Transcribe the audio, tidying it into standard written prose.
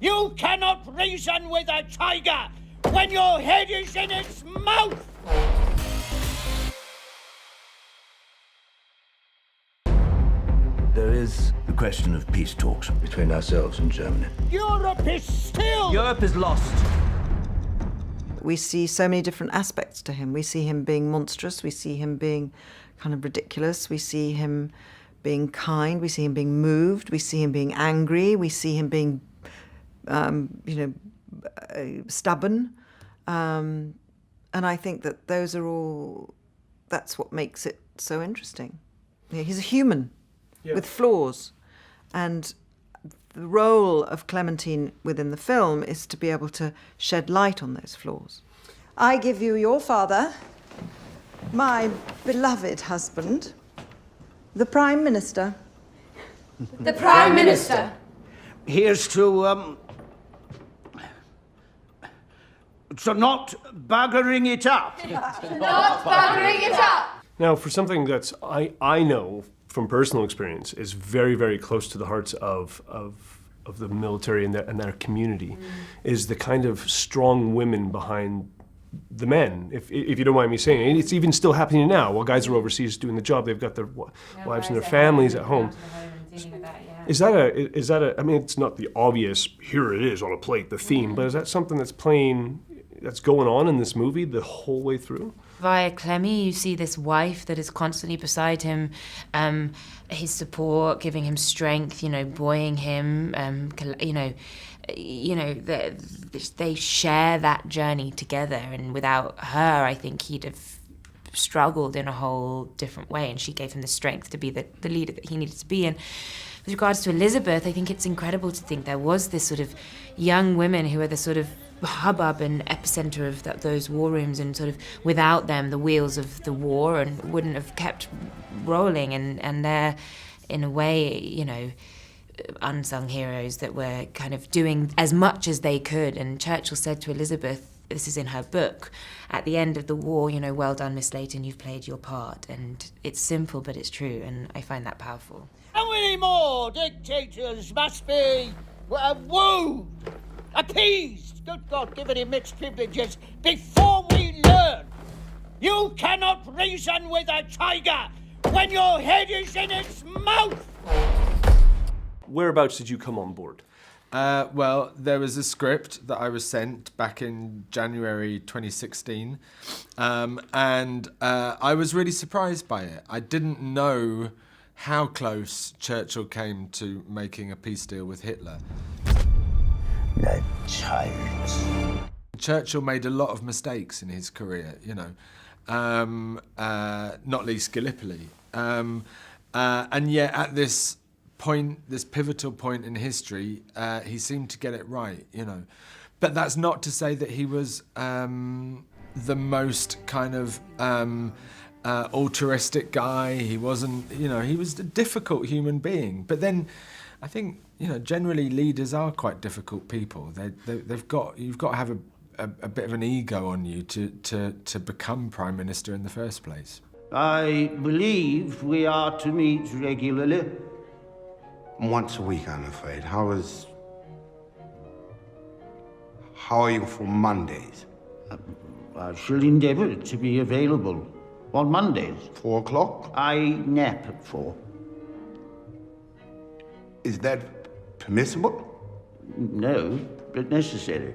You cannot reason with a tiger when your head is in its mouth! There is the question of peace talks between ourselves and Germany. Europe is still... Europe is lost. We see so many different aspects to him. We see him being monstrous, we see him being kind of ridiculous, we see him being kind, we see him being moved, we see him being angry, we see him being, stubborn. And I think that those are all, that's what makes it so interesting. You know, he's a human with flaws. And the role of Clementine within the film is to be able to shed light on those flaws. I give you your father, my beloved husband, the Prime Minister. The Prime Minister. Here's to not buggering it up. Not buggering it up. Now, for something that's, I know from personal experience, is very, very close to the hearts of the military and their community, is the kind of strong women behind the men, if you don't mind me saying. And it's even still happening now. While guys are overseas doing the job, they've got their wives and their families at home. Is that a, I mean, it's not the obvious, here it is on a plate, the theme, but is that something that's going on in this movie the whole way through? Via Clemmy, you see this wife that is constantly beside him, his support, giving him strength, buoying him, they share that journey together, and without her, I think he'd have struggled in a whole different way, and she gave him the strength to be the leader that he needed to be. And with regards to Elizabeth, I think it's incredible to think there was this sort of young women who are the sort of hubbub and epicenter of those war rooms, and sort of without them the wheels of the war and wouldn't have kept rolling, and they're in a way unsung heroes that were kind of doing as much as they could. And Churchill said to Elizabeth, this is in her book, at the end of the war, well done, Miss Layton, you've played your part. And it's simple, but it's true, and I find that powerful. How many more dictators must be wooed, appeased, good God, given him mixed privileges, before we learn? You cannot reason with a tiger when your head is in its mouth! Whereabouts did you come on board? Well, there was a script that I was sent back in January 2016, and I was really surprised by it. I didn't know how close Churchill came to making a peace deal with Hitler. That child. Churchill made a lot of mistakes in his career, not least Gallipoli. And yet at this point, this pivotal point in history, he seemed to get it right, But that's not to say that he was the most kind of altruistic guy. He wasn't, he was a difficult human being. But then I think, generally leaders are quite difficult people. You've got to have a bit of an ego on you to become Prime Minister in the first place. I believe we are to meet regularly. Once a week, I'm afraid. How are you for Mondays? I shall endeavour to be available on Mondays. 4 o'clock? I nap at 4. Is that permissible? No, but necessary.